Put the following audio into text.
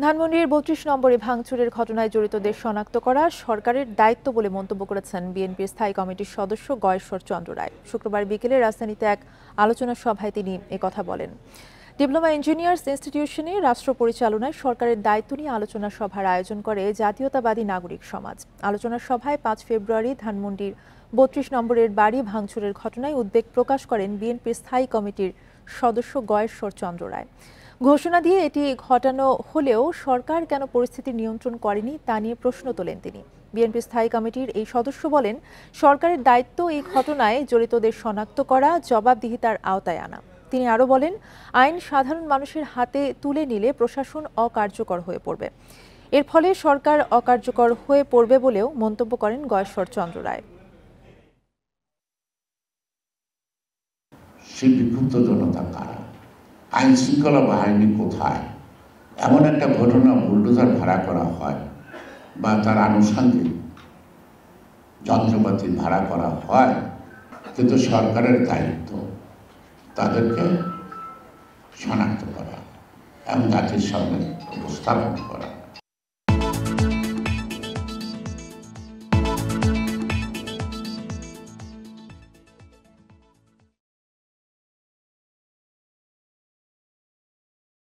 ধানমন্ডির ৩২ নম্বরে ভাঙচুরের ঘটনায় জড়িতদের শনাক্ত করা সরকারের দায়িত্ব বলে মন্তব্য করেছেন বিএনপির স্থায়ী কমিটির সদস্য গয়েশ্বর চন্দ্র রায়। শুক্রবার বিকেলে রাজধানীতে এক আলোচনা সভায় তিনি একথা বলেন। ডিপ্লোমা ইঞ্জিনিয়ার্স ইনস্টিটিউশনে রাষ্ট্র পরিচালনায় সরকারের দায়িত্ব নিয়ে আলোচনা সভার আয়োজন করে জাতীয়তাবাদী নাগরিক সমাজ। আলোচনা সভায় ৫ ফেব্রুয়ারি ধানমন্ডির ৩২ নম্বরের বাড়ি ভাঙচুরের ঘটনায় উদ্বেগ প্রকাশ করেন বিএনপির স্থায়ী কমিটির সদস্য গয়েশ্বর চন্দ্র রায়। ঘোষণা দিয়ে এটি ঘটানো হলেও সরকার কেন পরিস্থিতি নিয়ন্ত্রণ করেনি তা নিয়ে প্রশ্ন তোলেন তিনি। বিএনপি স্থায়ী কমিটির এই সদস্য বলেন, সরকারের দায়িত্ব এই ঘটনায় জড়িতদের শনাক্ত করা, জবাবদিহিতার আওতায় আনা। তিনি আরও বলেন, আইন সাধারণ মানুষের হাতে তুলে নিলে প্রশাসন অকার্যকর হয়ে পড়বে। এর ফলে সরকার অকার্যকর হয়ে পড়বে বলেও মন্তব্য করেন গয়েশ্বর চন্দ্র রায়। সেই বিক্ষুব্ধ জনতা কারা, আইন শৃঙ্খলা বাহিনী কোথায়? এমন একটা ঘটনা বুলডোজার ভাড়া করা হয় বা তার আনুষঙ্গিক যন্ত্রপাতি ভাড়া করা হয়, কিন্তু সরকারের দায়িত্ব তাদেরকে শনাক্ত করা এবং জাতির সামনে উপস্থাপন করা।